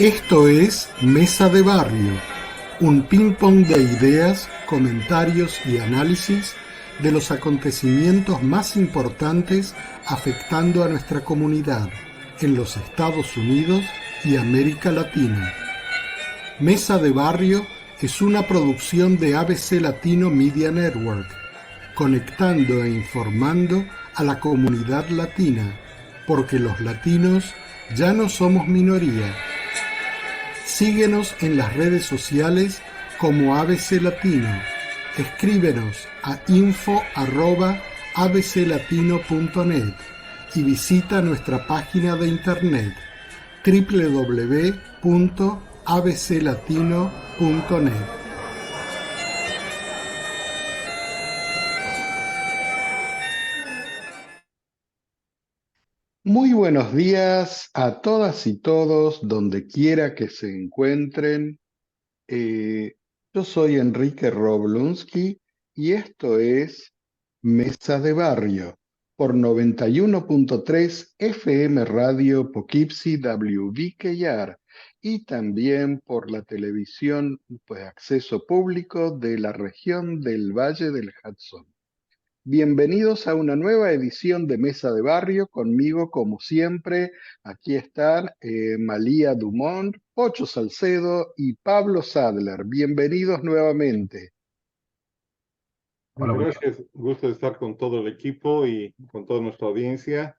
Esto es Mesa de Barrio, un ping-pong de ideas, comentarios y análisis de los acontecimientos más importantes afectando a nuestra comunidad en los Estados Unidos y América Latina. Mesa de Barrio es una producción de ABC Latino Media Network, conectando e informando a la comunidad latina, porque los latinos ya no somos minoría. Síguenos en las redes sociales como ABC Latino. Escríbenos a info@abclatino.net y visita nuestra página de internet www.abclatino.net. Muy buenos días a todas y todos, donde quiera que se encuentren. Eh, yo soy Enrique Roblunsky y esto es Mesa de Barrio por 91.3 FM Radio Poughkeepsie WVKR y también por la televisión pues, acceso público de la región del Valle del Hudson. Bienvenidos a una nueva edición de Mesa de Barrio. Conmigo, como siempre, aquí están Malía Dumont, Pocho Salcedo y Pablo Sadler. Bienvenidos nuevamente. Hola, buen día. Gracias, gusto de estar con todo el equipo y con toda nuestra audiencia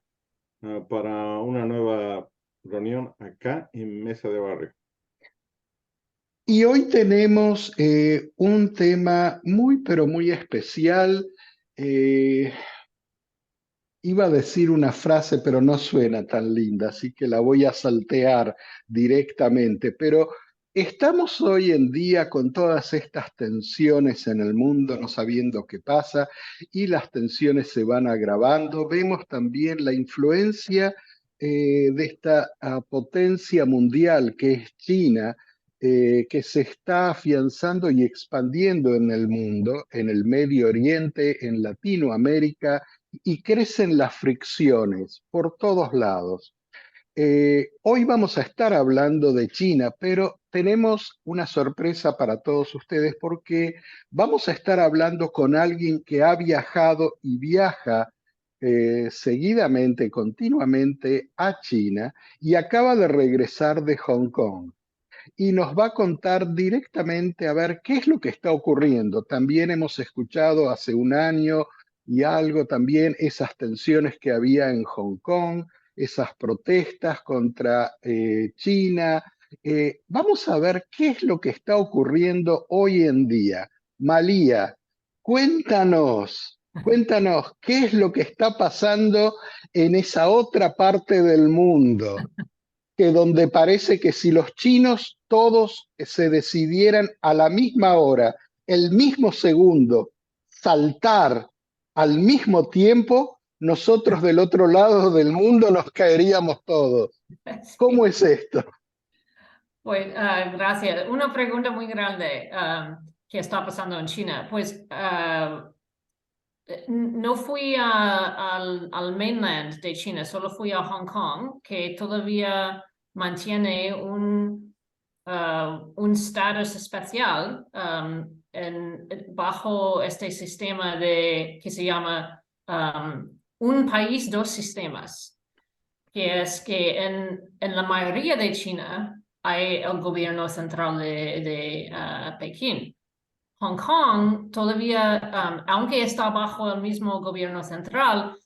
para una nueva reunión acá en Mesa de Barrio. Y hoy tenemos un tema muy, pero muy especial. Eh, Iba a decir una frase, pero no suena tan linda, así que la voy a saltear directamente. Pero estamos hoy en día con todas estas tensiones en el mundo, no sabiendo qué pasa, y las tensiones se van agravando. Vemos también la influencia de esta potencia mundial que es China, que se está afianzando y expandiendo en el mundo, en el Medio Oriente, en Latinoamérica, y crecen las fricciones por todos lados. Hoy vamos a estar hablando de China, pero tenemos una sorpresa para todos ustedes porque vamos a estar hablando con alguien que ha viajado y viaja seguidamente, continuamente a China y acaba de regresar de Hong Kong y nos va a contar directamente a ver qué es lo que está ocurriendo. También hemos escuchado hace un año y algo también esas tensiones que había en Hong Kong, esas protestas contra China. Vamos a ver qué es lo que está ocurriendo hoy en día. Malía, cuéntanos qué es lo que está pasando en esa otra parte del mundo que donde parece que si los chinos todos se decidieran a la misma hora, el mismo segundo, saltar al mismo tiempo, nosotros del otro lado del mundo nos caeríamos todos. ¿Cómo Sí. es esto? Pues gracias. Una pregunta muy grande que está pasando en China. Pues no fui al mainland de China, solo fui a Hong Kong, que todavía mantiene un status especial bajo este sistema que se llama un país, dos sistemas, que es que en la mayoría de China hay el gobierno central de Pekín. Hong Kong todavía, aunque está bajo el mismo gobierno central,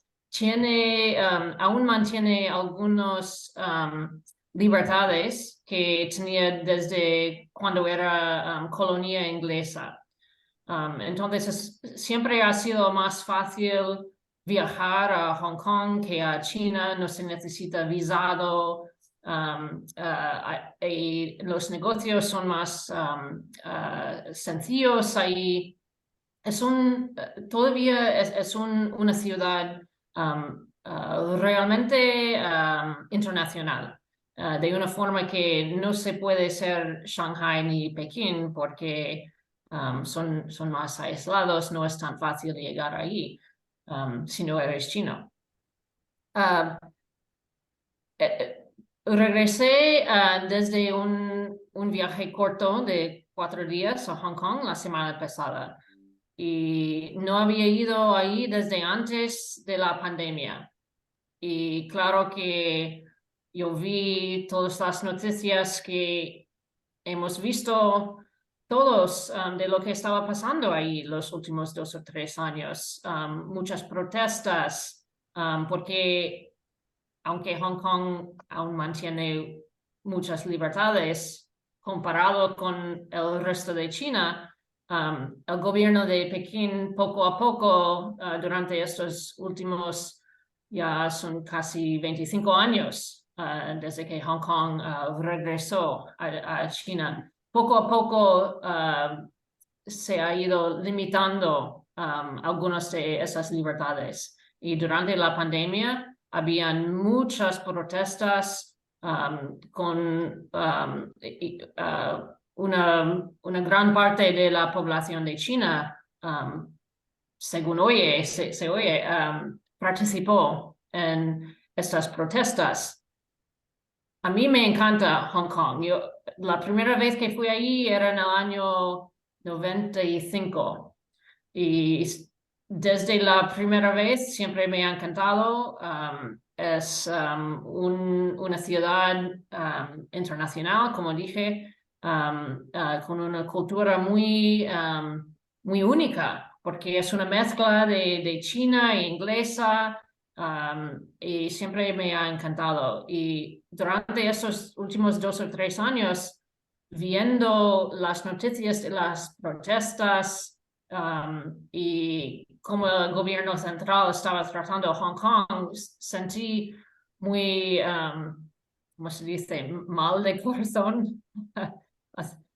aún mantiene algunas libertades que tenía desde cuando era colonia inglesa. Entonces, siempre ha sido más fácil viajar a Hong Kong que a China, no se necesita visado. Y los negocios son más sencillos ahí. Todavía es una ciudad realmente internacional, de una forma que no se puede ser Shanghai ni Pekín porque son más aislados, no es tan fácil llegar ahí si no eres chino. Uh, regresé desde un viaje corto de 4 días a Hong Kong la semana pasada y no había ido ahí desde antes de la pandemia. Y claro que yo vi todas las noticias que hemos visto todos de lo que estaba pasando ahí los últimos 2 o 3 años. Muchas protestas, porque aunque Hong Kong aún mantiene muchas libertades comparado con el resto de China, el gobierno de Pekín poco a poco, durante estos últimos, ya son casi 25 años, desde que Hong Kong regresó a China, poco a poco se ha ido limitando algunas de esas libertades. Y durante la pandemia habían muchas protestas con una gran parte de la población de China, según se oye, participó en estas protestas. A mí me encanta Hong Kong. La primera vez que fui ahí era en el año 95 y desde la primera vez siempre me ha encantado. Es una ciudad internacional, como dije, con una cultura muy única, porque es una mezcla de china e inglesa. Y siempre me ha encantado. Y durante estos últimos 2 o 3 años, viendo las noticias de las protestas y cómo el gobierno central estaba tratando Hong Kong, sentí muy, ¿cómo se dice?, mal de corazón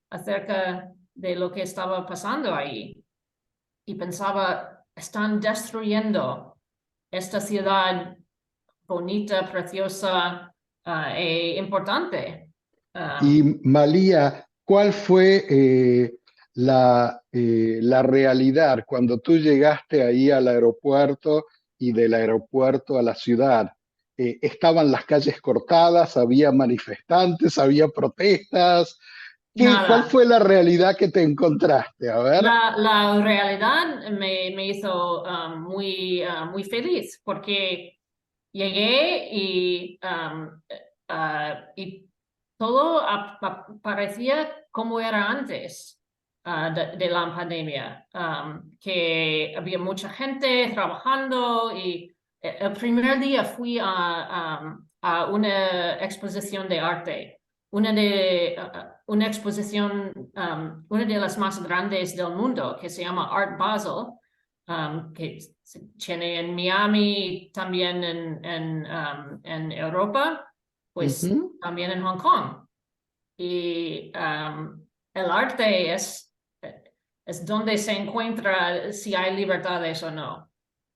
acerca de lo que estaba pasando ahí. Y pensaba, están destruyendo esta ciudad bonita, preciosa e importante. Y Malía, ¿cuál fue la realidad cuando tú llegaste ahí al aeropuerto y del aeropuerto a la ciudad? ¿Estaban las calles cortadas? ¿Había manifestantes? ¿Había protestas? ¿Cuál Nada. fue la realidad que te encontraste? A ver. La realidad me hizo muy feliz porque llegué y todo parecía como era antes de la pandemia, que había mucha gente trabajando y el primer día fui a una exposición de arte, una exposición, una de las más grandes del mundo, que se llama Art Basel, que se tiene en Miami, también en Europa, pues Ujú. también en Hong Kong. Y el arte es donde se encuentra si hay libertades o no,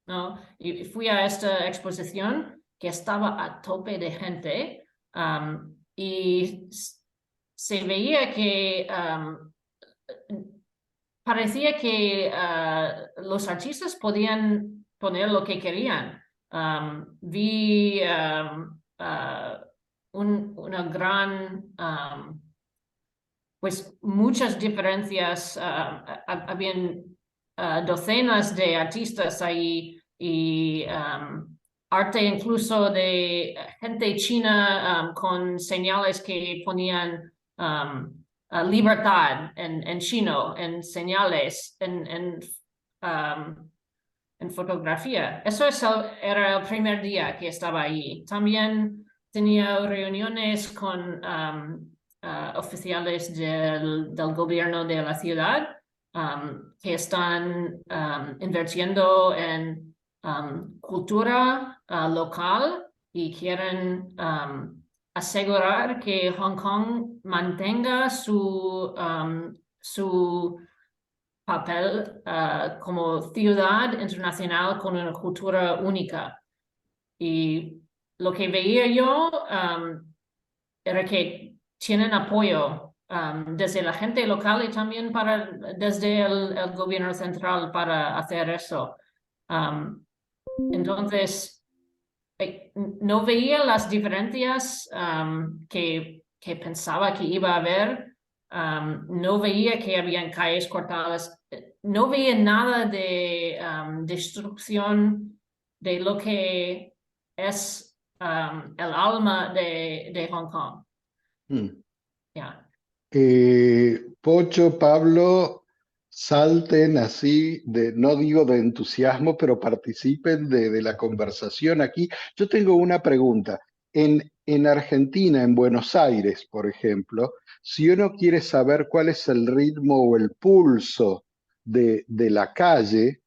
¿no? Y fui a esta exposición que estaba a tope de gente y se veía que parecía que los artistas podían poner lo que querían. Vi una gran, pues muchas diferencias. Habían docenas de artistas ahí y arte incluso de gente china con señales que ponían libertad en chino, en señales, en fotografía. Era el primer día que estaba ahí. También tenía reuniones con oficiales del gobierno de la ciudad que están invirtiendo en cultura local y quieren asegurar que Hong Kong mantenga su papel como ciudad internacional con una cultura única. Y lo que veía yo era que tienen apoyo desde la gente local y también desde el gobierno central para hacer eso. Entonces, no veía las diferencias que pensaba que iba a haber. No veía que habían calles cortadas. No veía nada de destrucción de lo que es el alma de Hong Kong. Yeah. Pocho, Pablo, salten así, no digo de entusiasmo, pero participen de la conversación aquí. Yo tengo una pregunta. En Argentina, en Buenos Aires, por ejemplo, si uno quiere saber cuál es el ritmo o el pulso de la calle,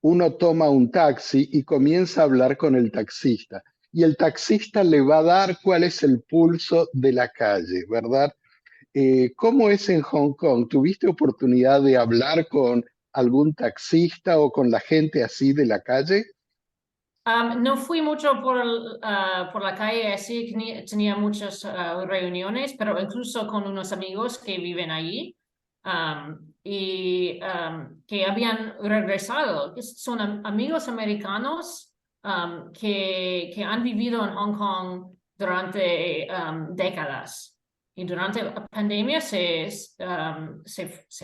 uno toma un taxi y comienza a hablar con el taxista. Y el taxista le va a dar cuál es el pulso de la calle, ¿verdad? ¿Cómo es en Hong Kong? ¿Tuviste oportunidad de hablar con algún taxista o con la gente así de la calle? No fui mucho por la calle, así que tenía muchas reuniones, pero incluso con unos amigos que viven allí y que habían regresado, que son amigos americanos que han vivido en Hong Kong durante décadas. Y durante la pandemia se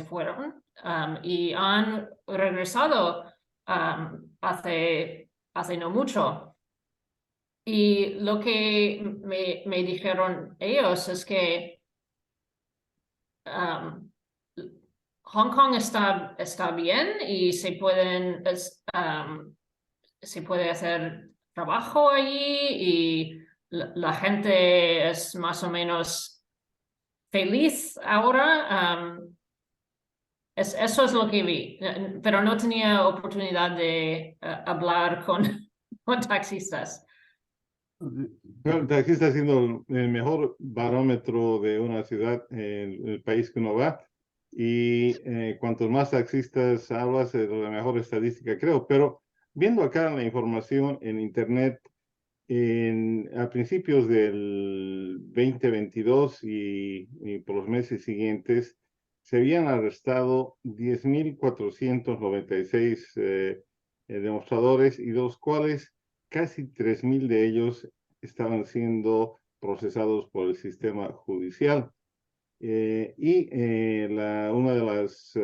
fueron y han regresado hace no mucho. Y lo que me dijeron ellos es que Hong Kong está bien y se puede hacer trabajo allí y la gente es más o menos feliz ahora. Eso es lo que vi, pero no tenía oportunidad de hablar con taxistas. El taxi está siendo el mejor barómetro de una ciudad en el país que uno va. Y cuantos más taxistas hablas, es la mejor estadística, creo. Pero viendo acá la información en Internet, a principios del 2022 y por los meses siguientes, se habían arrestado 10.496 demostradores, y de los cuales casi 3.000 de ellos estaban siendo procesados por el sistema judicial. Uno de los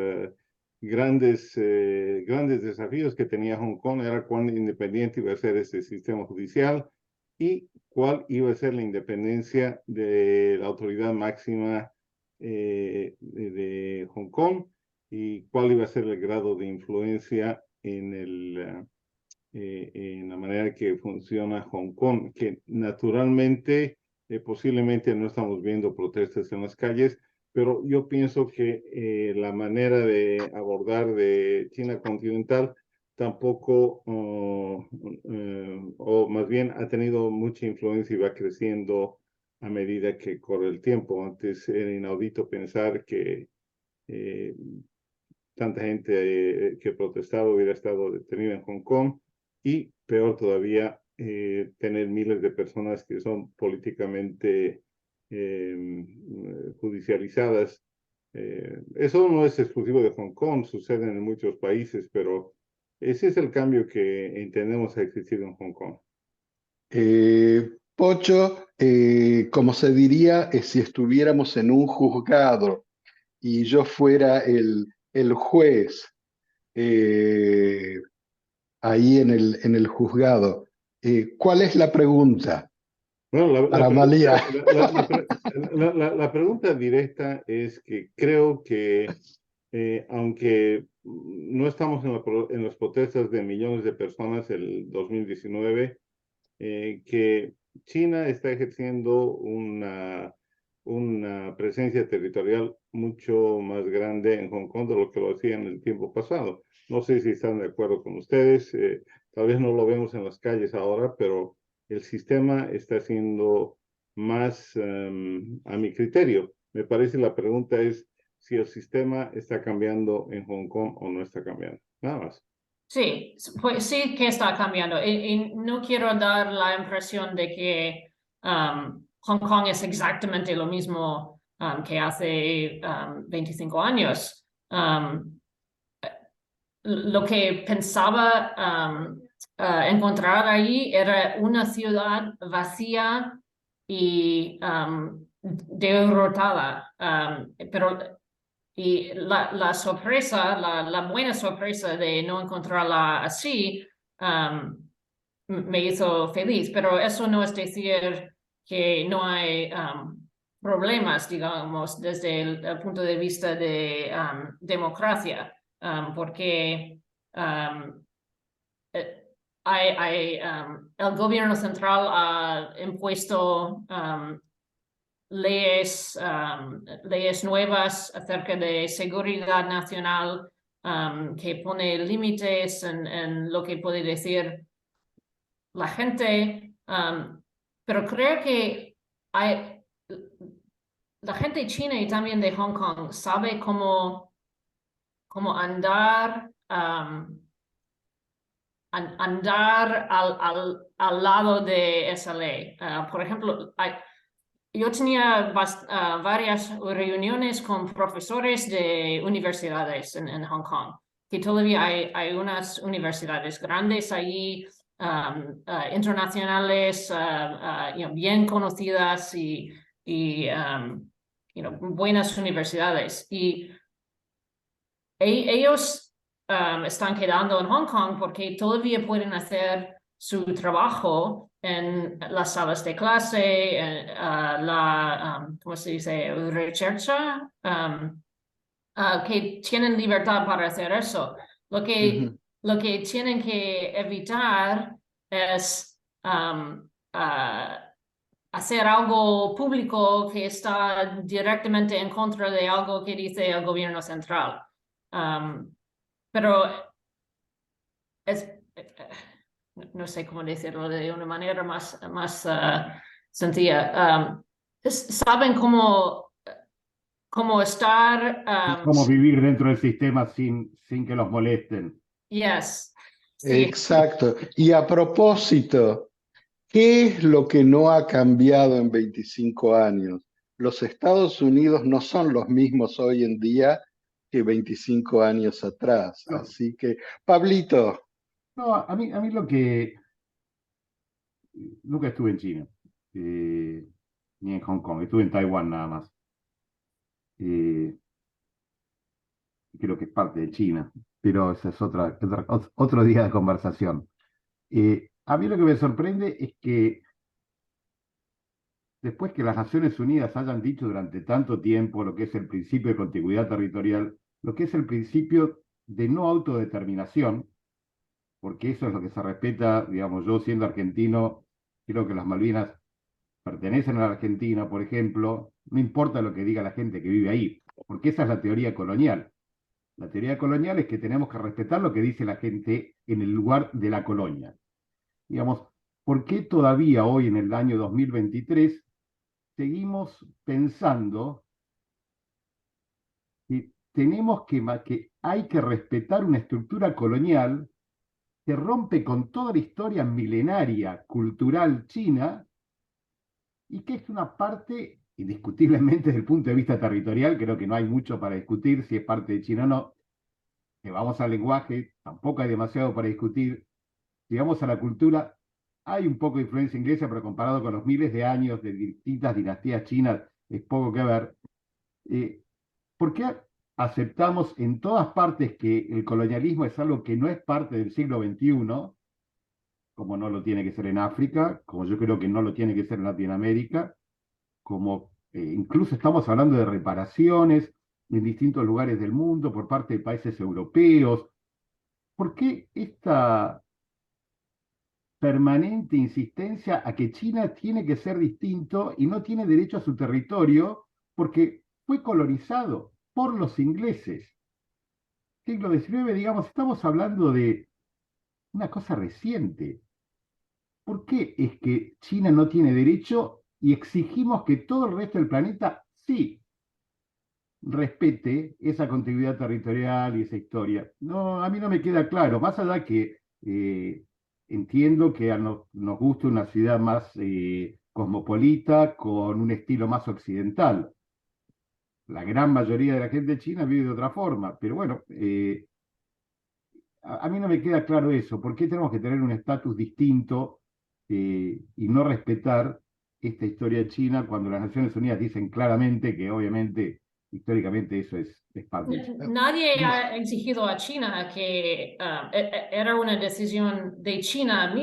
grandes desafíos que tenía Hong Kong era cuán independiente iba a ser este sistema judicial y cuál iba a ser la independencia de la autoridad máxima de Hong Kong, y cuál iba a ser el grado de influencia en la manera que funciona Hong Kong, que naturalmente posiblemente no estamos viendo protestas en las calles, pero yo pienso que la manera de abordar de China continental tampoco, o más bien ha tenido mucha influencia y va creciendo a medida que corre el tiempo. Antes era inaudito pensar que tanta gente que protestaba hubiera estado detenida en Hong Kong, y peor todavía, tener miles de personas que son políticamente judicializadas. Eso no es exclusivo de Hong Kong, sucede en muchos países, pero ese es el cambio que entendemos ha existido en Hong Kong. Pocho, como se diría, si estuviéramos en un juzgado y yo fuera el juez ahí en el juzgado, ¿cuál es la pregunta Bueno, para Malia? la pregunta directa es que creo que aunque no estamos en las protestas de millones de personas el 2019, que China está ejerciendo una presencia territorial mucho más grande en Hong Kong de lo que lo hacía en el tiempo pasado. No sé si están de acuerdo con ustedes, tal vez no lo vemos en las calles ahora, pero el sistema está siendo más a mi criterio. Me parece la pregunta es si el sistema está cambiando en Hong Kong o no está cambiando. Nada más. Sí, pues sí que está cambiando. Y no quiero dar la impresión de que Hong Kong es exactamente lo mismo que hace 25 años. Lo que pensaba encontrar ahí era una ciudad vacía y derrotada. Y la sorpresa, la buena sorpresa de no encontrarla así, me hizo feliz, pero eso no es decir que no hay problemas, digamos, desde el punto de vista de democracia, porque el gobierno central ha impuesto leyes nuevas acerca de seguridad nacional, que pone límites en lo que puede decir la gente, pero creo que la gente china y también de Hong Kong sabe cómo andar, andar al lado de esa ley. Por ejemplo, yo tenía varias reuniones con profesores de universidades en Hong Kong, que todavía hay unas universidades grandes allí, internacionales, bien conocidas y buenas universidades. Y ellos están quedando en Hong Kong porque todavía pueden hacer su trabajo en las salas de clase, ¿cómo se dice? Rechercha, que tienen libertad para hacer eso. Lo que tienen que evitar es hacer algo público que está directamente en contra de algo que dice el gobierno central. Pero no sé cómo decirlo de una manera más sencilla. Saben cómo estar. Cómo vivir dentro del sistema sin que los molesten. Yes. Sí. Exacto. Y a propósito, ¿qué es lo que no ha cambiado en 25 años? Los Estados Unidos no son los mismos hoy en día que 25 años atrás. No. Así que, Pablito. No, a mí lo que... Nunca estuve en China, ni en Hong Kong, estuve en Taiwán nada más. Creo que es parte de China, pero ese es otro día de conversación. A mí lo que me sorprende es que después que las Naciones Unidas hayan dicho durante tanto tiempo lo que es el principio de contiguidad territorial, lo que es el principio de no autodeterminación, porque eso es lo que se respeta, digamos, yo siendo argentino, creo que las Malvinas pertenecen a la Argentina, por ejemplo, no importa lo que diga la gente que vive ahí, porque esa es la teoría colonial. La teoría colonial es que tenemos que respetar lo que dice la gente en el lugar de la colonia. Digamos, ¿por qué todavía hoy en el año 2023 seguimos pensando que tenemos que hay que respetar una estructura colonial que rompe con toda la historia milenaria cultural china y que es una parte, indiscutiblemente desde el punto de vista territorial, creo que no hay mucho para discutir si es parte de China o no, que vamos al lenguaje, tampoco hay demasiado para discutir, si vamos a la cultura, hay un poco de influencia inglesa, pero comparado con los miles de años de distintas dinastías chinas, es poco que ver. ¿Por qué aceptamos en todas partes que el colonialismo es algo que no es parte del siglo XXI, como no lo tiene que ser en África, como yo creo que no lo tiene que ser en Latinoamérica, como incluso estamos hablando de reparaciones en distintos lugares del mundo por parte de países europeos? ¿Por qué esta permanente insistencia a que China tiene que ser distinto y no tiene derecho a su territorio porque fue colonizado por los ingleses? Siglo XIX, digamos, estamos hablando de una cosa reciente. ¿Por qué es que China no tiene derecho y exigimos que todo el resto del planeta sí respete esa contiguidad territorial y esa historia? No, a mí no me queda claro, más allá que entiendo que nos gusta una ciudad más cosmopolita, con un estilo más occidental. La gran mayoría de la gente china vive de otra forma, pero bueno, a mí no me queda claro eso. ¿Por qué tenemos que tener un estatus distinto y no respetar esta historia china cuando las Naciones Unidas dicen claramente que obviamente históricamente eso es parte de China? Nadie ha exigido a China que era una decisión de China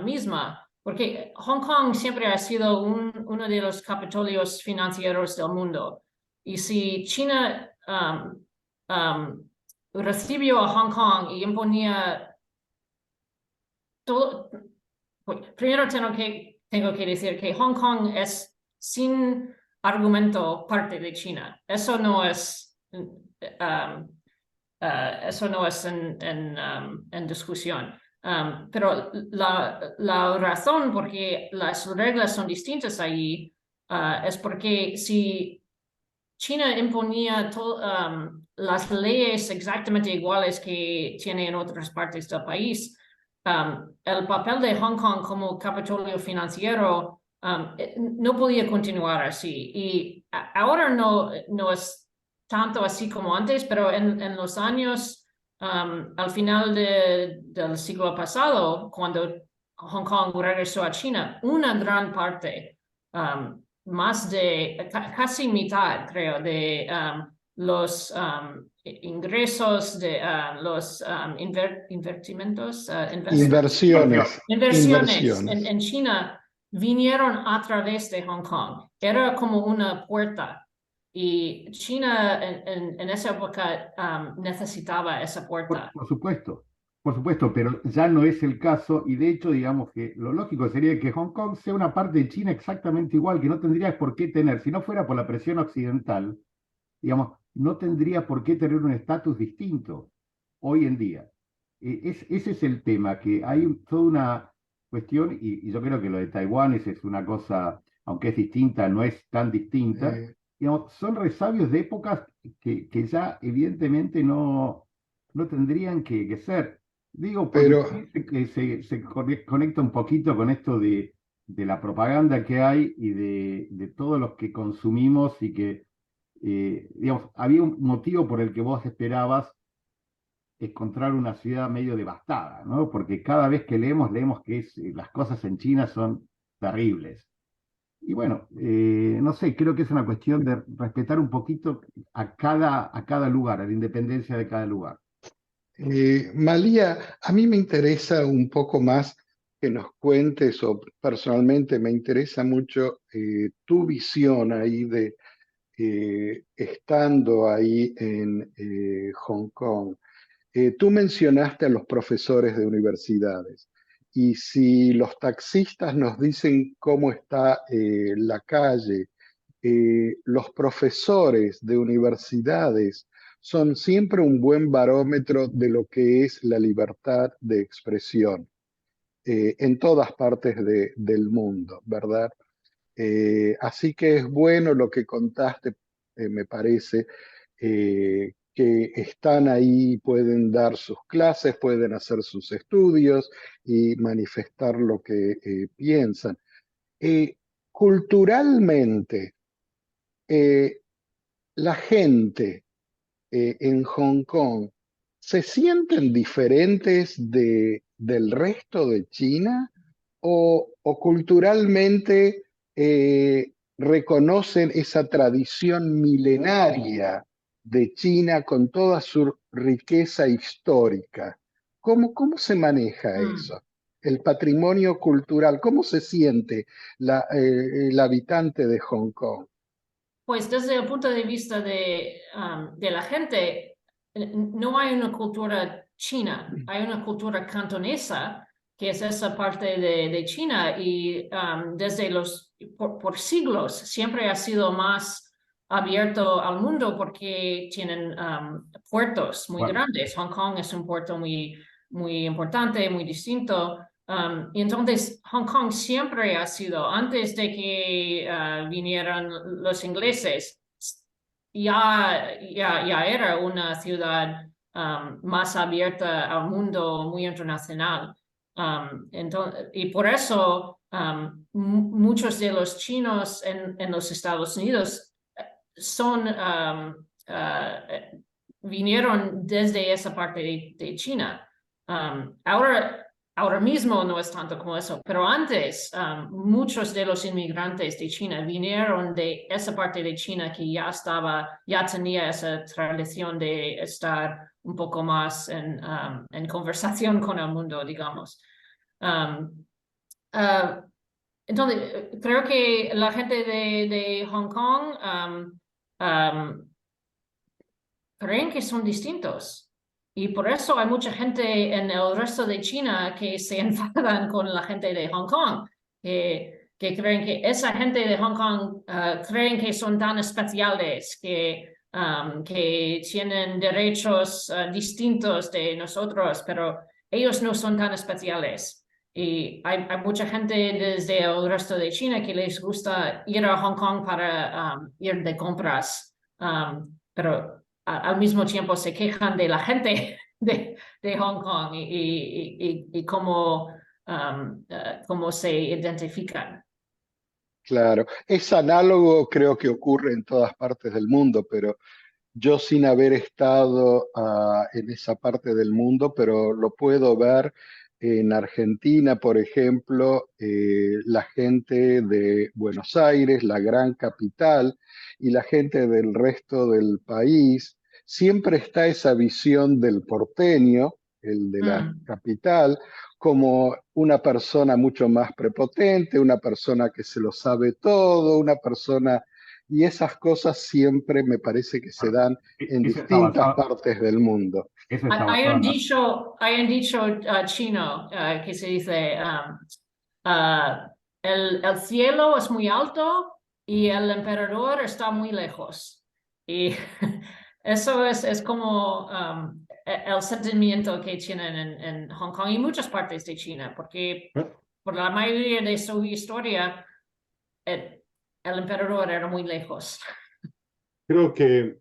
misma, porque Hong Kong siempre ha sido uno de los capitolios financieros del mundo. Y si China recibió a Hong Kong y imponía todo, primero tengo que decir que Hong Kong es sin argumento parte de China. Eso no es en discusión. Pero la razón por qué las reglas son distintas ahí es porque si China imponía las leyes exactamente iguales que tiene en otras partes del país, el papel de Hong Kong como capitolio financiero no podía continuar así. Y ahora no es tanto así como antes, pero en los años al final del siglo pasado, cuando Hong Kong regresó a China, una gran parte, más de casi mitad, creo, de los ingresos de los invertimentos, Inversiones. inversiones en China vinieron a través de Hong Kong. Era como una puerta. Y China en esa época necesitaba esa puerta. Por supuesto, pero ya no es el caso y de hecho digamos que lo lógico sería que Hong Kong sea una parte de China exactamente igual, que no tendría por qué tener, si no fuera por la presión occidental, digamos, no tendría por qué tener un estatus distinto hoy en día. Ese es el tema, que hay toda una cuestión y yo creo que lo de Taiwán es una cosa, aunque es distinta, no es tan distinta. Digamos, son resabios de épocas que ya evidentemente no tendrían que ser. Digo, porque se conecta un poquito con esto de la propaganda que hay y de todos los que consumimos y que, digamos, había un motivo por el que vos esperabas encontrar una ciudad medio devastada, ¿no? Porque cada vez que leemos que las cosas en China son terribles. Y bueno, no sé, creo que es una cuestión de respetar un poquito a cada lugar, a la independencia de cada lugar. Malía, a mí me interesa un poco más que nos cuentes, o personalmente me interesa mucho tu visión ahí de estando ahí en Hong Kong. Tú mencionaste a los profesores de universidades y si los taxistas nos dicen cómo está la calle, los profesores de universidades son siempre un buen barómetro de lo que es la libertad de expresión en todas partes del mundo, ¿verdad? Así que es bueno lo que contaste, me parece, que están ahí, pueden dar sus clases, pueden hacer sus estudios y manifestar lo que piensan. Culturalmente, la gente en Hong Kong se sienten diferentes del resto de China o culturalmente reconocen esa tradición milenaria de China con toda su riqueza histórica. ¿Cómo se maneja eso? El patrimonio cultural, ¿cómo se siente el habitante de Hong Kong? Pues desde el punto de vista de la gente, no hay una cultura china, hay una cultura cantonesa, que es esa parte de China, y desde por siglos siempre ha sido más abierto al mundo porque tienen puertos muy grandes. Hong Kong es un puerto muy importante, muy distinto. Y entonces Hong Kong siempre ha sido, antes de que vinieran los ingleses, ya era una ciudad más abierta al mundo, muy internacional. Y por eso muchos de los chinos en los Estados Unidos vinieron desde esa parte de China. Ahora mismo no es tanto como eso, pero antes muchos de los inmigrantes de China vinieron de esa parte de China que ya tenía esa tradición de estar un poco más en conversación con el mundo, digamos. Entonces, creo que la gente de Hong Kong creen que son distintos. Y por eso hay mucha gente en el resto de China que se enfadan con la gente de Hong Kong, que creen que esa gente de Hong Kong creen que son tan especiales, que tienen derechos distintos de nosotros, pero ellos no son tan especiales. Y hay mucha gente desde el resto de China que les gusta ir a Hong Kong para ir de compras, pero al mismo tiempo se quejan de la gente de Hong Kong y cómo se identifican. Claro, es análogo, creo que ocurre en todas partes del mundo, pero yo sin haber estado en esa parte del mundo, pero lo puedo ver en Argentina, por ejemplo, la gente de Buenos Aires, la gran capital, y la gente del resto del país, siempre está esa visión del porteño, el de la Mm. capital, como una persona mucho más prepotente, una persona que se lo sabe todo, una persona y esas cosas siempre me parece que se Bueno, dan en eso está distintas basado, partes del mundo. eso está Hay basado un en la- dicho chino que se dice, uh, el cielo es muy alto y el emperador está muy lejos. Y eso es como el sentimiento que tienen en Hong Kong y muchas partes de China, porque por la mayoría de su historia, el emperador era muy lejos. Creo que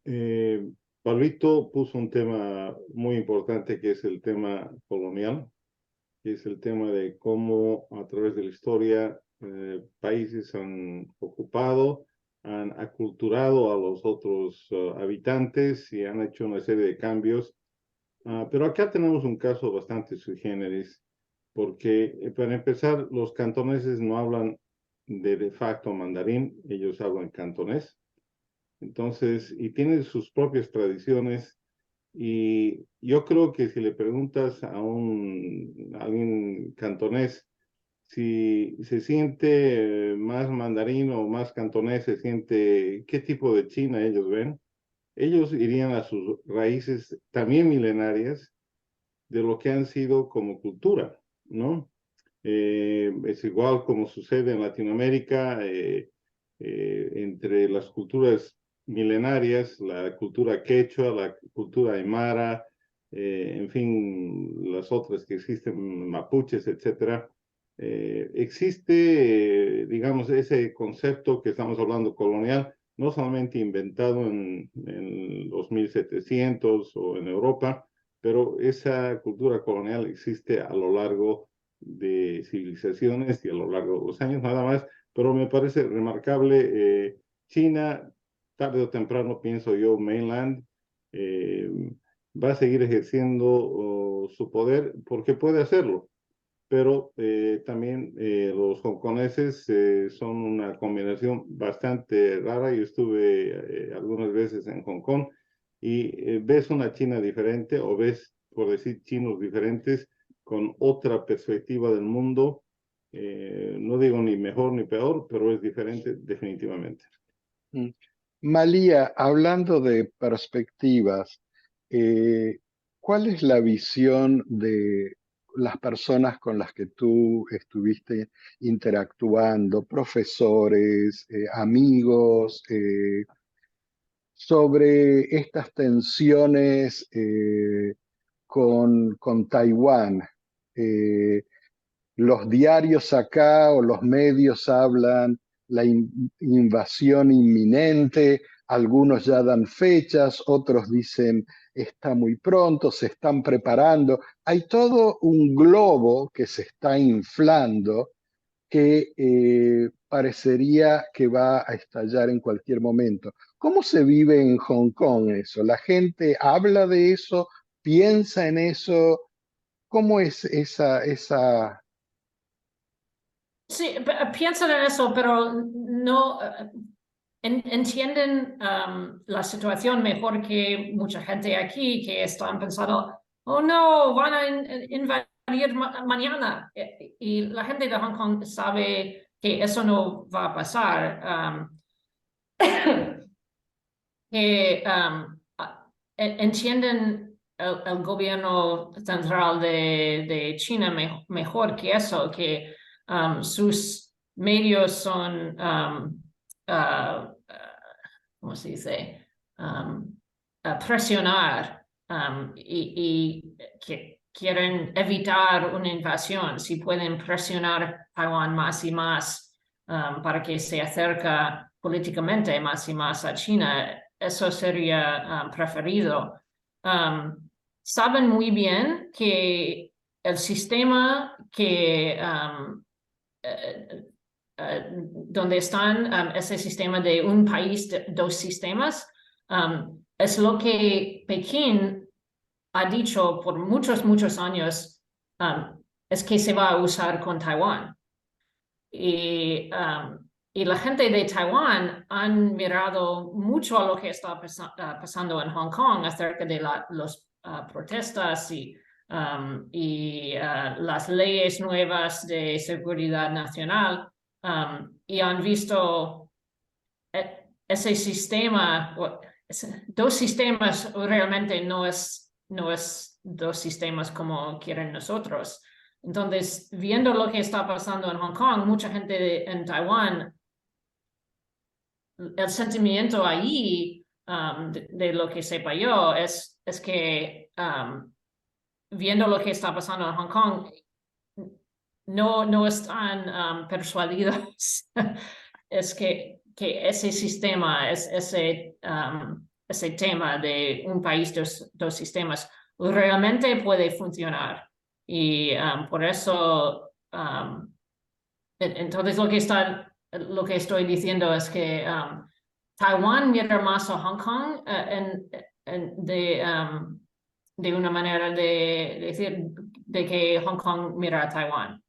Pablito puso un tema muy importante que es el tema colonial, que es el tema de cómo a través de la historia países han ocupado, han aculturado a los otros habitantes y han hecho una serie de cambios. Pero acá tenemos un caso bastante sui generis, porque para empezar, los cantoneses no hablan de facto mandarín, ellos hablan cantonés. Entonces, y tienen sus propias tradiciones. Y yo creo que si le preguntas a alguien cantonés si se siente más mandarín o más cantonés, se siente qué tipo de China ellos ven, ellos irían a sus raíces también milenarias de lo que han sido como cultura, ¿no? Es igual como sucede en Latinoamérica, entre las culturas milenarias, la cultura quechua, la cultura aymara, en fin, las otras que existen, mapuches, etcétera. Existe, digamos, ese concepto que estamos hablando colonial, no solamente inventado en los 1700 o en Europa, pero esa cultura colonial existe a lo largo de civilizaciones y a lo largo de los años nada más, pero me parece remarcable China, tarde o temprano pienso yo, mainland, eh, va a seguir ejerciendo su poder porque puede hacerlo, pero también los hongkoneses son una combinación bastante rara. Yo estuve algunas veces en Hong Kong y ves una China diferente o ves, por decir, chinos diferentes con otra perspectiva del mundo. No digo ni mejor ni peor, pero es diferente definitivamente. Mm. Malía, hablando de perspectivas, ¿cuál es la visión de las personas con las que tú estuviste interactuando, profesores, amigos, sobre estas tensiones con Taiwán? Eh, los diarios acá o los medios hablan la invasión inminente, algunos ya dan fechas, otros dicen está muy pronto, se están preparando. Hay todo un globo que se está inflando que parecería que va a estallar en cualquier momento. ¿Cómo se vive en Hong Kong eso? ¿La gente habla de eso? ¿Piensa en eso? ¿Cómo es esa... Sí, piensan en eso, pero no entienden la situación mejor que mucha gente aquí que están pensando, oh no, van a invadir mañana. Y la gente de Hong Kong sabe que eso no va a pasar. Que entienden el gobierno central de China mejor que eso, que sus medios son, ¿cómo se dice? A presionar y que quieren evitar una invasión. Si pueden presionar Taiwán más y más para que se acerque políticamente más y más a China, eso sería preferido. Saben muy bien que el sistema que donde están, ese sistema de un país, dos sistemas, es lo que Pekín ha dicho por muchos años, es que se va a usar con Taiwán. Y la gente de Taiwán han mirado mucho a lo que está pasando en Hong Kong acerca de las protestas y las leyes nuevas de seguridad nacional y han visto ese sistema, dos sistemas realmente no es dos sistemas como quieren nosotros. Entonces, viendo lo que está pasando en Hong Kong, mucha gente en Taiwán, el sentimiento ahí de lo que sepa yo es que viendo lo que está pasando en Hong Kong, no están persuadidos. Es que ese sistema, ese tema de un país, dos sistemas, realmente puede funcionar. Y por eso, entonces lo que estoy diciendo es que Taiwán mira más a Hong Kong de una manera de decir de que Hong Kong mira a Taiwán.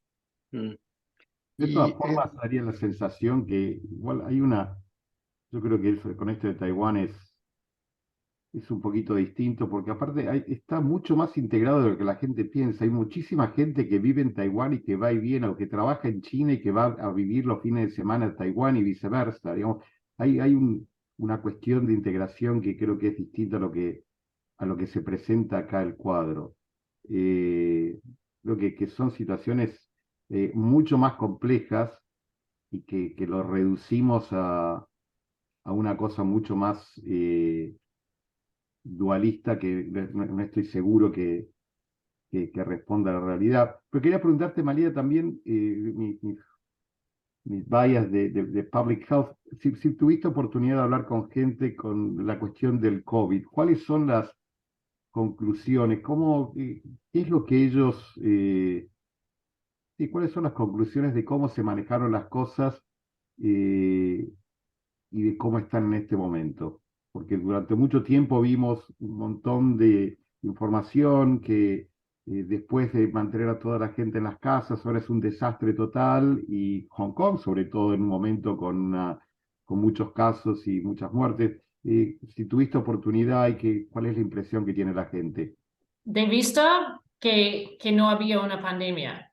De todas formas, daría la sensación que igual hay yo creo que con esto de Taiwán es un poquito distinto, porque aparte está mucho más integrado de lo que la gente piensa. Hay muchísima gente que vive en Taiwán y que va y viene, o que trabaja en China y que va a vivir los fines de semana en Taiwán y viceversa. Digamos, hay una cuestión de integración que creo que es distinta a lo que se presenta acá el cuadro. Creo que son situaciones mucho más complejas y que lo reducimos a una cosa mucho más dualista que no estoy seguro que responda a la realidad. Pero quería preguntarte, María, también mis bias de public health, si tuviste oportunidad de hablar con gente con la cuestión del COVID, ¿cuáles son las conclusiones? ¿Qué es lo que ellos... ¿cuáles son las conclusiones de cómo se manejaron las cosas y de cómo están en este momento? Porque durante mucho tiempo vimos un montón de información que después de mantener a toda la gente en las casas, ahora es un desastre total, y Hong Kong, sobre todo en un momento con muchos casos y muchas muertes. Si tuviste oportunidad, ¿cuál es la impresión que tiene la gente? De vista que no había una pandemia.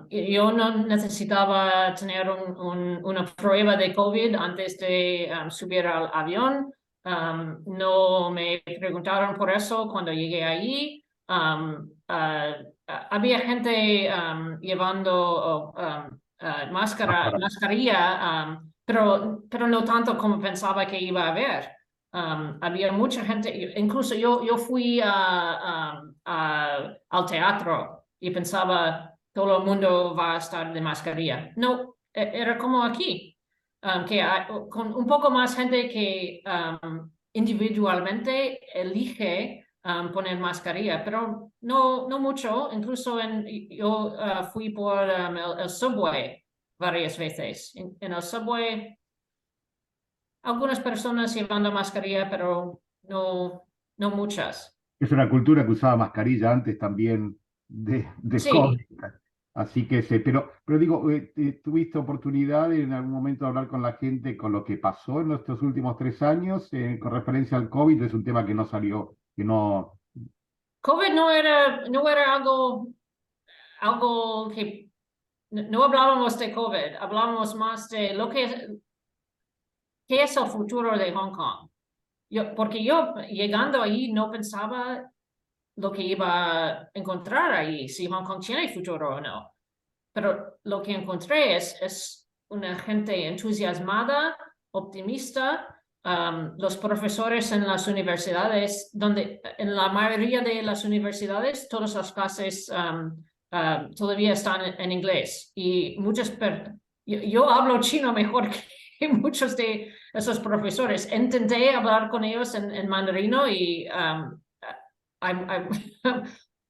Yo no necesitaba tener una prueba de COVID antes de subir al avión. No me preguntaron por eso cuando llegué allí. Había gente llevando mascarilla, pero no tanto como pensaba que iba a haber. Había mucha gente, incluso yo fui al teatro y pensaba todo el mundo va a estar de mascarilla. No, era como aquí, que hay, con un poco más gente que individualmente elige poner mascarilla, pero no mucho. Incluso yo fui por el subway varias veces. En el subway, algunas personas llevando mascarilla, pero no muchas. Es una cultura que usaba mascarilla antes también de Sí. COVID. Así que pero digo, ¿tuviste oportunidad en algún momento de hablar con la gente con lo que pasó en estos últimos 3 años con referencia al COVID? Es un tema que no salió, que no... COVID no era algo que no hablábamos de COVID, hablábamos más de qué es el futuro de Hong Kong. Porque yo llegando ahí no pensaba lo que iba a encontrar ahí, si Hong Kong tiene futuro o no. Pero lo que encontré es una gente entusiasmada, optimista. Los profesores en las universidades, donde en la mayoría de las universidades, todas las clases todavía están en inglés. Y yo hablo chino mejor que muchos de esos profesores. Intenté hablar con ellos en mandarino y hay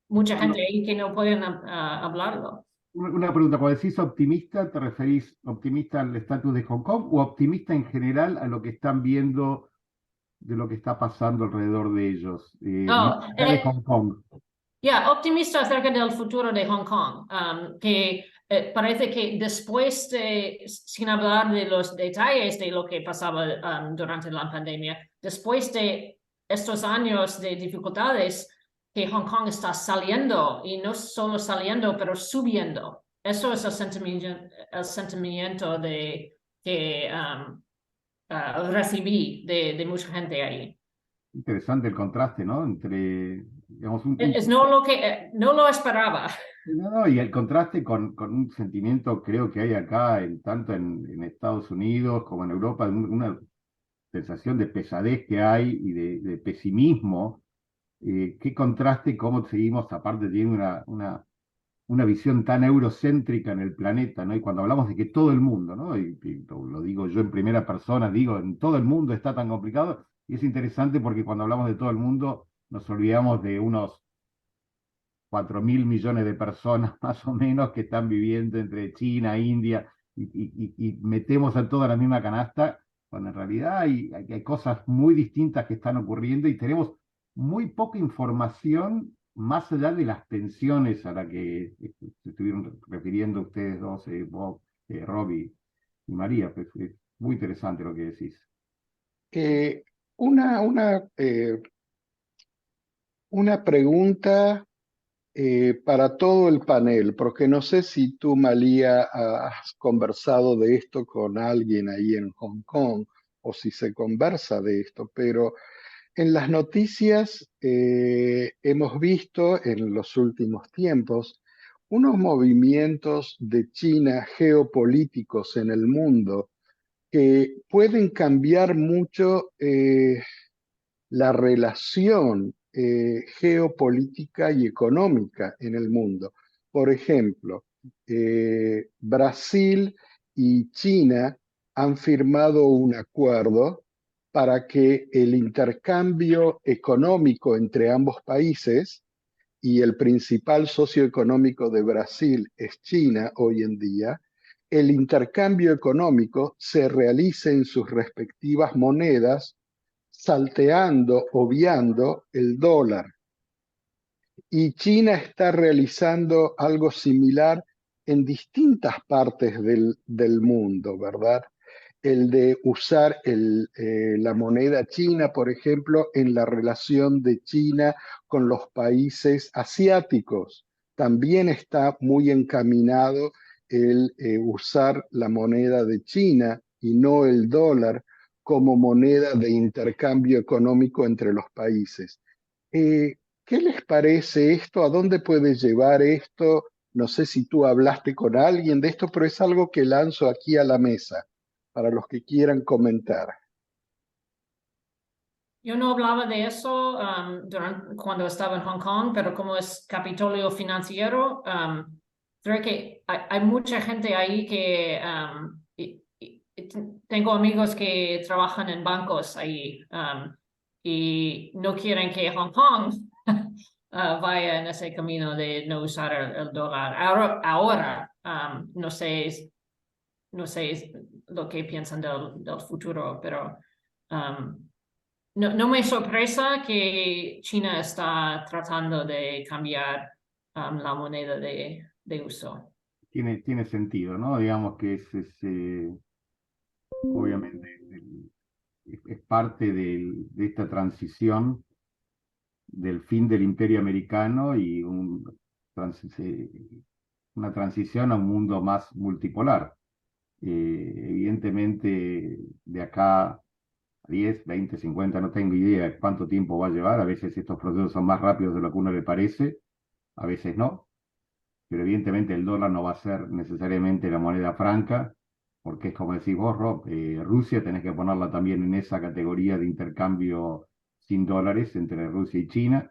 mucha gente ahí que no pueden hablarlo. Una pregunta, cuando decís optimista, ¿te referís optimista al estatus de Hong Kong o optimista en general a lo que están viendo de lo que está pasando alrededor de ellos? Más allá de Hong Kong. Optimista acerca del futuro de Hong Kong, que parece que después sin hablar de los detalles de lo que pasaba durante la pandemia, después de estos años de dificultades, que Hong Kong está saliendo, y no solo saliendo, pero subiendo. Eso es el sentimiento que recibí de mucha gente ahí. Interesante el contraste, ¿no? Entre, digamos, No lo esperaba. No, y el contraste con un sentimiento creo que hay acá, tanto en Estados Unidos como en Europa, una sensación de pesadez que hay y de pesimismo. Qué contraste cómo seguimos, aparte tiene una visión tan eurocéntrica en el planeta, ¿no? Y cuando hablamos de que todo el mundo, ¿no? Y lo digo yo en primera persona, digo, en todo el mundo está tan complicado, y es interesante porque cuando hablamos de todo el mundo nos olvidamos de unos 4.000 millones de personas más o menos que están viviendo entre China, India, y metemos a toda la misma canasta, cuando en realidad hay cosas muy distintas que están ocurriendo y tenemos muy poca información más allá de las tensiones a las que se estuvieron refiriendo ustedes dos, Bob, Rob y María. Pues, es muy interesante lo que decís. Una pregunta para todo el panel, porque no sé si tú, María, has conversado de esto con alguien ahí en Hong Kong o si se conversa de esto, pero en las noticias hemos visto en los últimos tiempos unos movimientos de China geopolíticos en el mundo que pueden cambiar mucho la relación geopolítica y económica en el mundo. Por ejemplo, Brasil y China han firmado un acuerdo para que el intercambio económico entre ambos países, y el principal socio económico de Brasil es China hoy en día, el intercambio económico se realice en sus respectivas monedas, salteando, obviando el dólar. Y China está realizando algo similar en distintas partes del mundo, ¿verdad? El de usar la moneda china, por ejemplo, en la relación de China con los países asiáticos. También está muy encaminado el usar la moneda de China y no el dólar como moneda de intercambio económico entre los países. ¿Qué les parece esto? ¿A dónde puede llevar esto? No sé si tú hablaste con alguien de esto, pero es algo que lanzo aquí a la mesa para los que quieran comentar. Yo no hablaba de eso cuando estaba en Hong Kong, pero como es Capitolio Financiero, creo que hay mucha gente ahí que tengo amigos que trabajan en bancos ahí y no quieren que Hong Kong vaya en ese camino de no usar el dólar. Ahora no sé lo que piensan del futuro, pero no me sorpresa que China está tratando de cambiar la moneda de uso. Tiene sentido, ¿no? Digamos que obviamente es parte de esta transición del fin del Imperio Americano y una transición a un mundo más multipolar. Evidentemente, de acá a 10, 20, 50, no tengo idea de cuánto tiempo va a llevar. A veces estos procesos son más rápidos de lo que uno le parece, a veces no. Pero evidentemente el dólar no va a ser necesariamente la moneda franca, porque es como decís vos, Rob, Rusia tenés que ponerla también en esa categoría de intercambio sin dólares entre Rusia y China.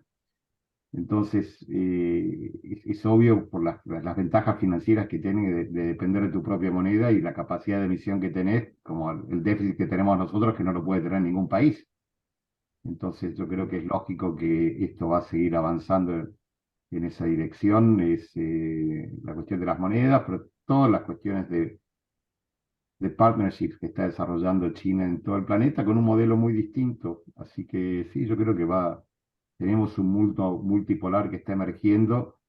Entonces, es obvio por las ventajas financieras que tienen de depender de tu propia moneda y la capacidad de emisión que tenés, como el déficit que tenemos nosotros, que no lo puede tener ningún país. Entonces, yo creo que es lógico que esto va a seguir avanzando en esa dirección. Es la cuestión de las monedas, pero todas las cuestiones de partnerships que está desarrollando China en todo el planeta con un modelo muy distinto. Así que sí, yo creo que tenemos un mundo multipolar que está emergiendo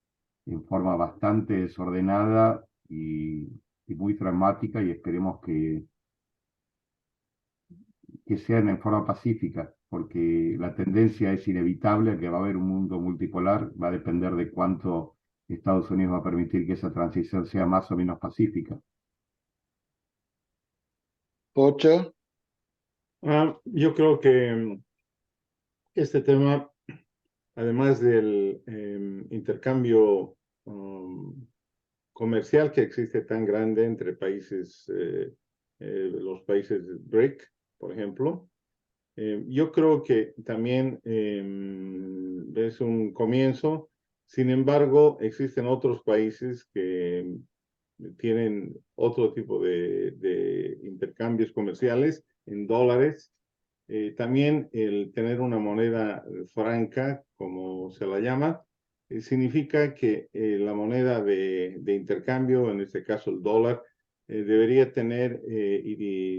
en forma bastante desordenada y muy dramática y esperemos que sean en forma pacífica, porque la tendencia es inevitable, que va a haber un mundo multipolar, va a depender de cuánto Estados Unidos va a permitir que esa transición sea más o menos pacífica. Pocho, Yo creo que este tema, además del intercambio comercial que existe tan grande entre países, los países BRIC, por ejemplo, yo creo que también es un comienzo. Sin embargo, existen otros países que tienen otro tipo de intercambios comerciales en dólares. También el tener una moneda franca, como se la llama, significa que la moneda de intercambio, en este caso el dólar, debería tener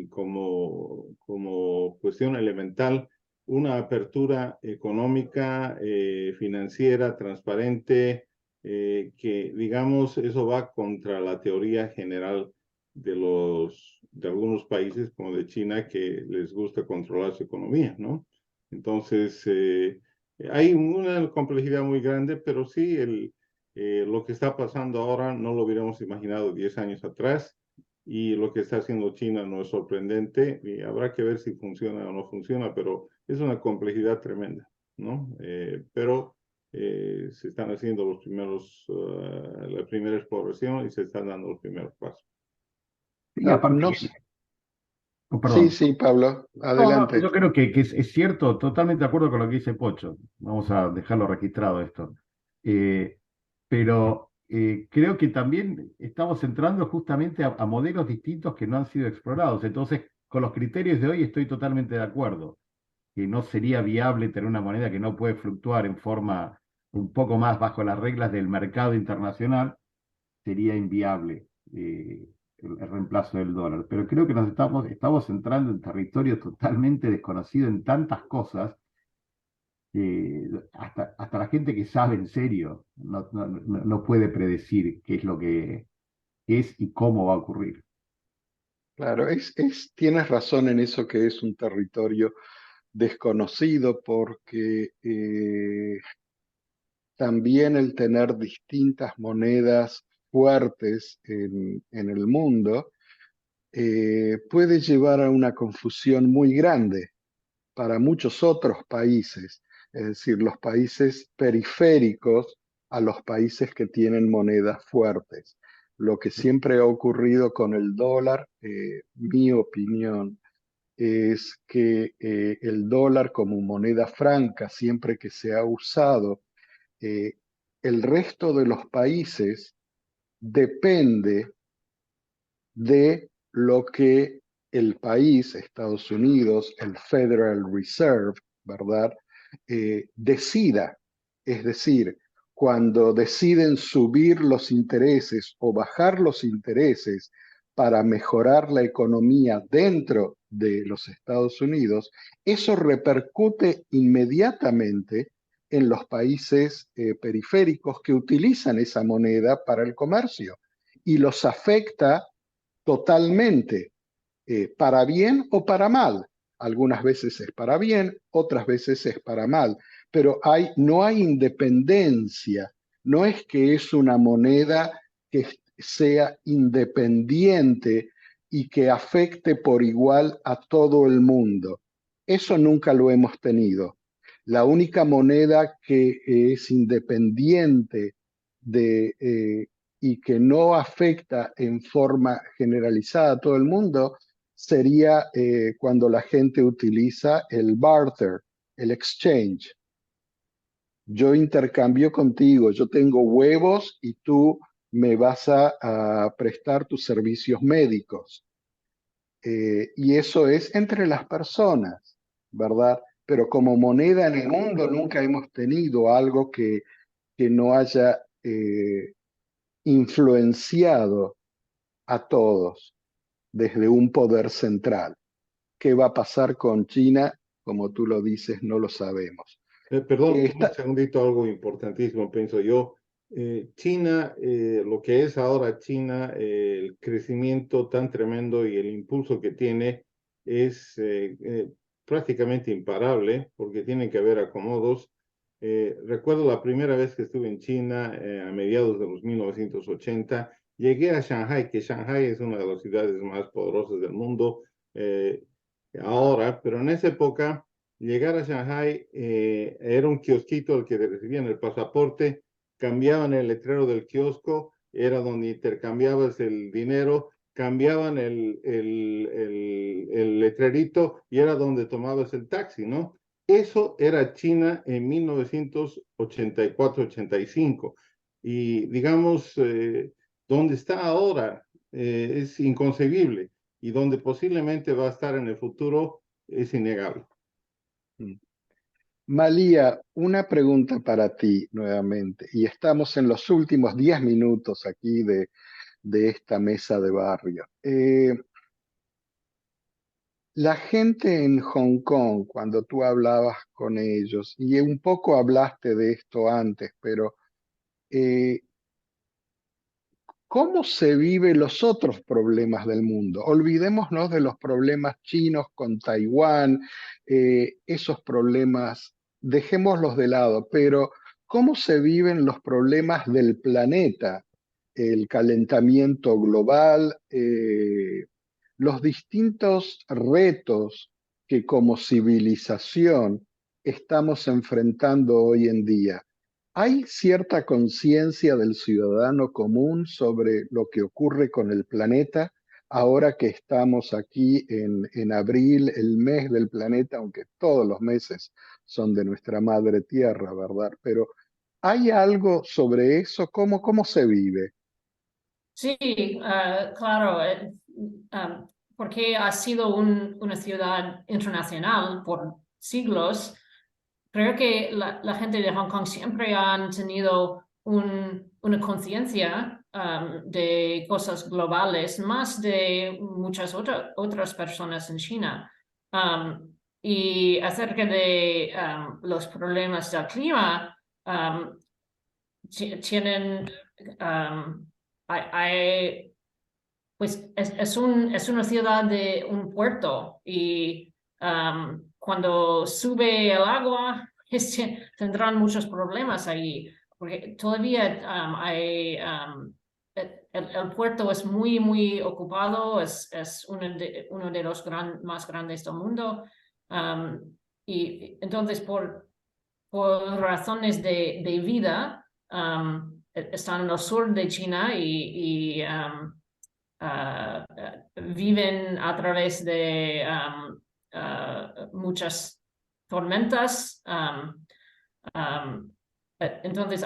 como cuestión elemental una apertura económica, financiera, transparente, que digamos eso va contra la teoría general de algunos países como de China que les gusta controlar su economía, ¿no? Entonces, hay una complejidad muy grande, pero sí lo que está pasando ahora no lo hubiéramos imaginado 10 años atrás y lo que está haciendo China no es sorprendente y habrá que ver si funciona o no funciona, pero es una complejidad tremenda, ¿no? Pero se están haciendo la primera exploración y se están dando los primeros pasos. Y aparte, no, oh, sí, perdón. sí, Pablo, No, no, adelante. yo creo que es cierto, totalmente de acuerdo con lo que dice Pocho. Vamos a dejarlo registrado esto. Eh, pero creo que también estamos entrando justamente a modelos distintos que no han sido explorados. Entonces, con los criterios de hoy estoy totalmente de acuerdo, que no sería viable tener una moneda que no puede fluctuar en forma un poco más bajo las reglas del mercado internacional, sería inviable el reemplazo del dólar. Pero creo que estamos entrando en territorio totalmente desconocido en tantas cosas, hasta la gente que sabe en serio no puede predecir qué es lo que es y cómo va a ocurrir. Claro, tienes razón en eso que es un territorio desconocido porque también el tener distintas monedas fuertes en el mundo puede llevar a una confusión muy grande para muchos otros países, es decir, los países periféricos a los países que tienen monedas fuertes. Lo que siempre ha ocurrido con el dólar, mi opinión, es que el dólar como moneda franca, siempre que se ha usado, eh, el resto de los países depende de lo que el país, Estados Unidos, el Federal Reserve, ¿verdad? Decida. Es decir, cuando deciden subir los intereses o bajar los intereses para mejorar la economía dentro de los Estados Unidos, eso repercute inmediatamente en los países periféricos que utilizan esa moneda para el comercio y los afecta totalmente, para bien o para mal. Algunas veces es para bien, otras veces es para mal, pero no hay independencia. No es que es una moneda que sea independiente y que afecte por igual a todo el mundo. Eso nunca lo hemos tenido. La única moneda que es independiente y que no afecta en forma generalizada a todo el mundo sería cuando la gente utiliza el barter, el exchange. Yo intercambio contigo, yo tengo huevos y tú me vas a prestar tus servicios médicos. Y eso es entre las personas, ¿verdad? Pero como moneda en el mundo nunca hemos tenido algo que no haya influenciado a todos desde un poder central. ¿Qué va a pasar con China? Como tú lo dices, no lo sabemos. Perdón, un segundito, algo importantísimo, pienso yo. China, lo que es ahora China, el crecimiento tan tremendo y el impulso que tiene es prácticamente imparable, porque tiene que haber acomodos. Recuerdo la primera vez que estuve en China, a mediados de los 1980, llegué a Shanghai, que Shanghai es una de las ciudades más poderosas del mundo ahora, pero en esa época llegar a Shanghai era un kiosquito al que te recibían el pasaporte, cambiaban el letrero del kiosco, era donde intercambiabas el dinero, cambiaban el letrerito y era donde tomabas el taxi, ¿no? Eso era China en 1984-85. Y digamos, donde está ahora es inconcebible y donde posiblemente va a estar en el futuro es innegable. Malía, una pregunta para ti nuevamente, y estamos en los últimos 10 minutos aquí de esta mesa de barrio. La gente en Hong Kong, cuando tú hablabas con ellos, y un poco hablaste de esto antes, pero ¿cómo se viven los otros problemas del mundo? Olvidémonos de los problemas chinos con Taiwán, esos problemas, dejémoslos de lado, pero ¿cómo se viven los problemas del planeta? El calentamiento global, los distintos retos que como civilización estamos enfrentando hoy en día. ¿Hay cierta conciencia del ciudadano común sobre lo que ocurre con el planeta ahora que estamos aquí en abril, el mes del planeta, aunque todos los meses son de nuestra madre tierra, ¿verdad? Pero ¿hay algo sobre eso? ¿Cómo se vive? Sí, claro, porque ha sido una ciudad internacional por siglos. Creo que la gente de Hong Kong siempre han tenido una conciencia de cosas globales, más de muchas otras personas en China. Y acerca de los problemas del clima, tienen, pues es una ciudad de un puerto y cuando sube el agua tendrán muchos problemas ahí, porque todavía el puerto es muy ocupado, es uno de los más grandes del mundo. Y entonces por razones de vida están en el sur de China y viven a través de muchas tormentas. Entonces,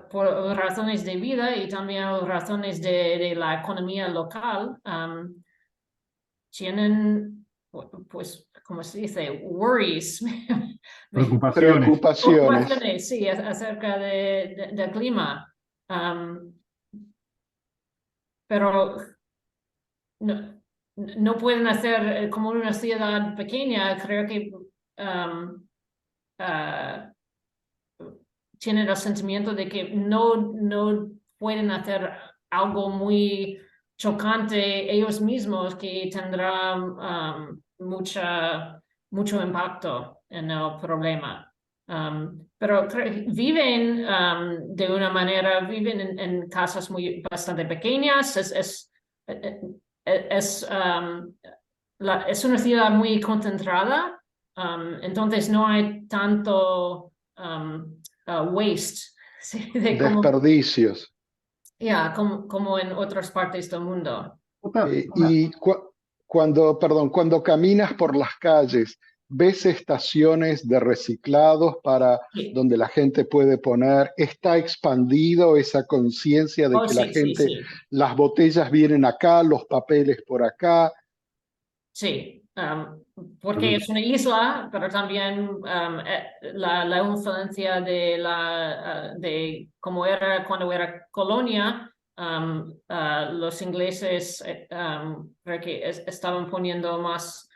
por razones de vida y también razones de la economía local, tienen, pues, ¿cómo se dice? Worries. Preocupaciones. Preocupaciones, sí, acerca del clima. Pero no pueden hacer como una ciudad pequeña, creo que tienen el sentimiento de que no pueden hacer algo muy chocante ellos mismos que tendrá mucho impacto en el problema. Pero viven de una manera, viven en casas bastante pequeñas, es una ciudad muy concentrada, entonces no hay tanto waste, ¿sí? Desperdicios. Como en otras partes del mundo. Y cuando caminas por las calles, ves estaciones de reciclados para Sí. donde la gente puede poner, está expandido esa conciencia de que la Sí, gente, sí. las botellas vienen acá, los papeles por acá. Sí, porque es una isla, pero también la influencia de cómo era cuando era colonia, los ingleses creo que estaban poniendo más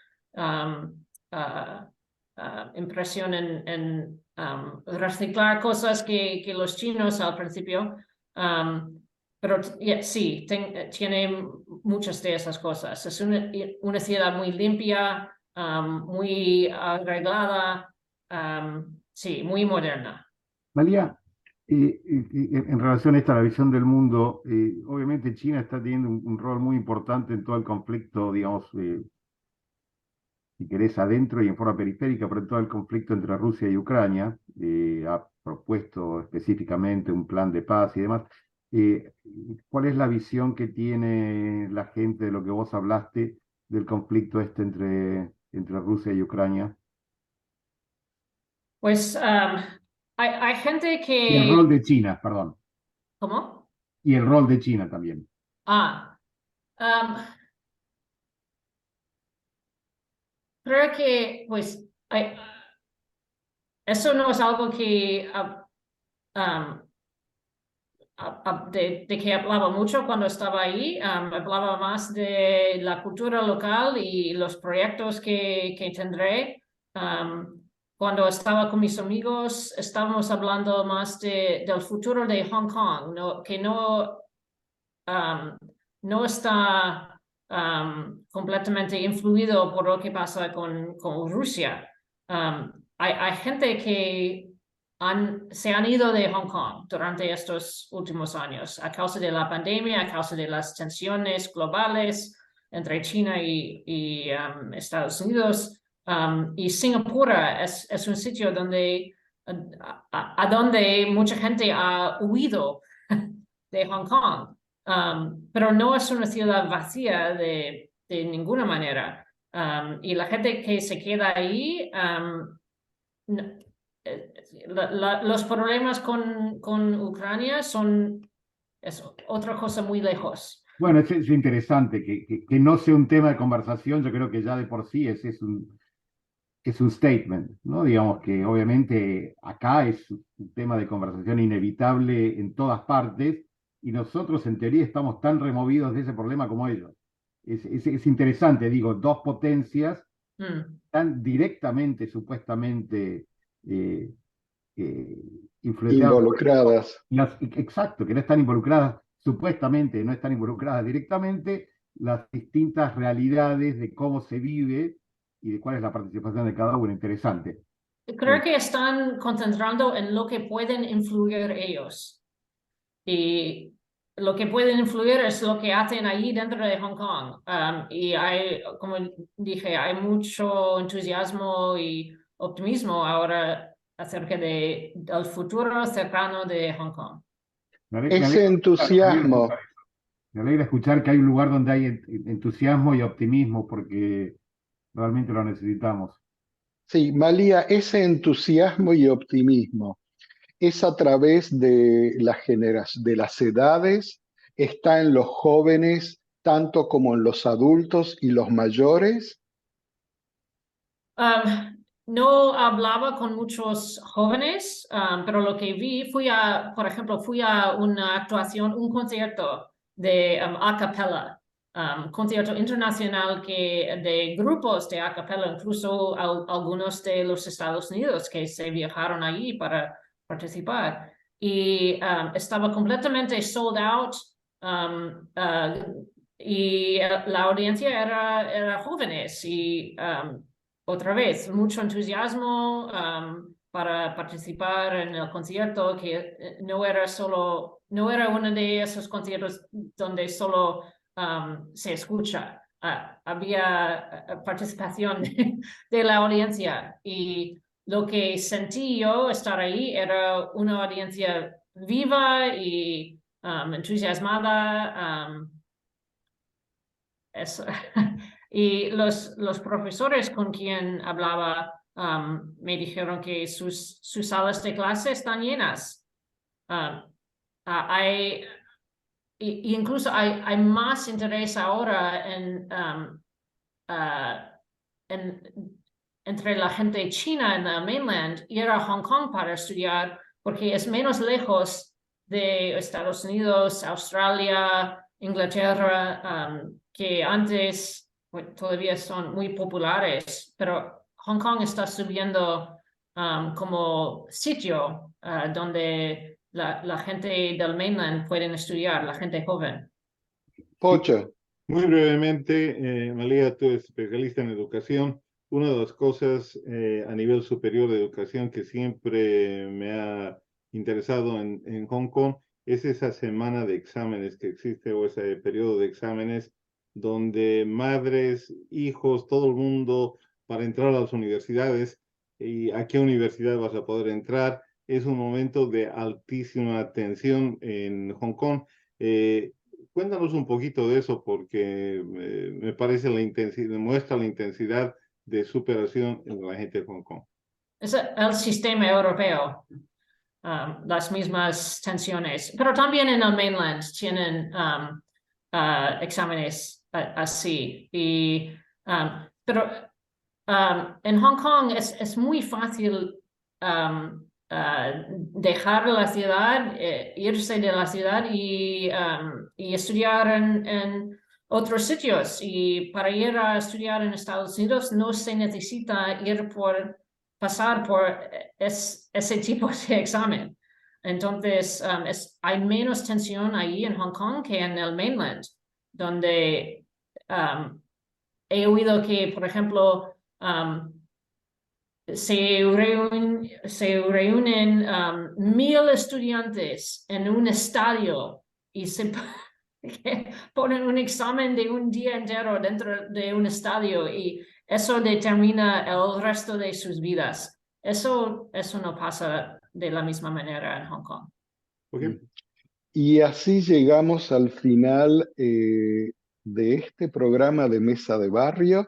impresión en reciclar cosas que los chinos al principio. Pero sí, tiene muchas de esas cosas. Es una ciudad muy limpia, muy arreglada, sí, muy moderna. María, en relación a esta la visión del mundo, obviamente China está teniendo un rol muy importante en todo el conflicto, digamos, si querés, adentro y en forma periférica, pero en todo el conflicto entre Rusia y Ucrania. Ha propuesto específicamente un plan de paz y demás. Eh, ¿Cuál es la visión que tiene la gente de lo que vos hablaste del conflicto este entre Rusia y Ucrania? Pues hay gente Y el que... rol de China, perdón. ¿Cómo? Y el rol de China también. Um, creo que pues eso no es algo que de que hablaba mucho cuando estaba ahí. Hablaba más de la cultura local y los proyectos que tendré. Cuando estaba con mis amigos, estábamos hablando más del futuro de Hong Kong, que no está completamente influido por lo que pasa con Rusia. Hay gente que se han ido de Hong Kong durante estos últimos años a causa de la pandemia, a causa de las tensiones globales entre China y Estados Unidos. Y Singapur es un sitio donde, a donde mucha gente ha huido de Hong Kong. Pero no es una ciudad vacía de ninguna manera. Y la gente que se queda ahí, los problemas con Ucrania es otra cosa muy lejos. Bueno, es interesante que no sea un tema de conversación, yo creo que ya de por sí es un statement, ¿no? Digamos que obviamente acá es un tema de conversación inevitable en todas partes y nosotros en teoría estamos tan removidos de ese problema como ellos. Es interesante, digo, dos potencias tan directamente, supuestamente, eh, influenciadas por Involucradas. exacto, que no están involucradas, supuestamente no están involucradas directamente, las distintas realidades de cómo se vive y de cuál es la participación de cada uno. Interesante. Creo que están concentrando en lo que pueden influir ellos. Y lo que pueden influir es lo que hacen ahí dentro de Hong Kong. Y hay, como dije, hay mucho entusiasmo y optimismo ahora acerca del futuro cercano de Hong Kong. Me Ese entusiasmo, alegra escuchar que hay un lugar donde hay entusiasmo y optimismo porque realmente lo necesitamos. sí, María, ese entusiasmo y optimismo es a través de de las edades, está en los jóvenes, tanto como en los adultos y los mayores. No hablaba con muchos jóvenes, pero lo que vi, por ejemplo, fui a una actuación, un concierto de a cappella, concierto internacional de grupos de a cappella, incluso algunos de los Estados Unidos que se viajaron allí para participar. Y estaba completamente sold out. Y la audiencia era jóvenes y otra vez, mucho entusiasmo para participar en el concierto, que no era uno de esos conciertos donde solo se escucha. Había participación de la audiencia y lo que sentí yo estar ahí era una audiencia viva y entusiasmada. Eso. Y los profesores con quien hablaba me dijeron que sus salas de clase están llenas. Incluso hay más interés ahora entre la gente china en el mainland ir a Hong Kong para estudiar porque es menos lejos de Estados Unidos, Australia, Inglaterra, que antes todavía son muy populares, pero Hong Kong está subiendo como sitio donde la gente del mainland pueden estudiar, la gente joven. Pocho. Muy brevemente, Malia, tú eres especialista en educación. Una de las cosas a nivel superior de educación que siempre me ha interesado en Hong Kong es esa semana de exámenes que existe o ese periodo de exámenes donde madres, hijos, todo el mundo para entrar a las universidades y a qué universidad vas a poder entrar. Es un momento de altísima tensión en Hong Kong. Cuéntanos un poquito de eso porque me parece muestra la intensidad de superación en la gente de Hong Kong. Es el sistema europeo, las mismas tensiones, pero también en el mainland tienen exámenes así. Pero en Hong Kong es muy fácil dejar la ciudad, irse de la ciudad y estudiar en otros sitios. Y para ir a estudiar en Estados Unidos no se necesita pasar por ese tipo de examen. Entonces, hay menos tensión ahí en Hong Kong que en el mainland, donde he oído que, por ejemplo, se reúnen 1000 estudiantes en un estadio y se ponen un examen de un día entero dentro de un estadio y eso determina el resto de sus vidas. Eso no pasa de la misma manera en Hong Kong. Okay. Y así llegamos al final de este programa de Mesa de Barrio.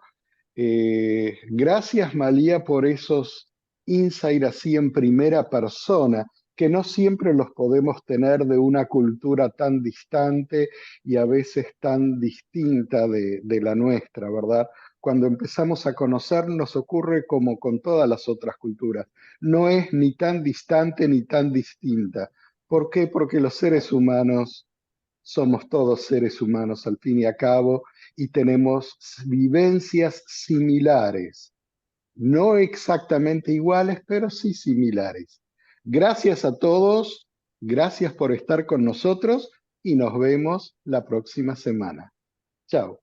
Gracias, Malia, por esos insights así en primera persona, que no siempre los podemos tener de una cultura tan distante y a veces tan distinta de la nuestra, ¿verdad? Cuando empezamos a conocer nos ocurre como con todas las otras culturas. No es ni tan distante ni tan distinta. ¿Por qué? Porque los seres humanos somos todos seres humanos al fin y al cabo y tenemos vivencias similares, no exactamente iguales, pero sí similares. Gracias a todos, gracias por estar con nosotros y nos vemos la próxima semana. Chao.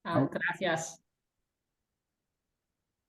Gracias.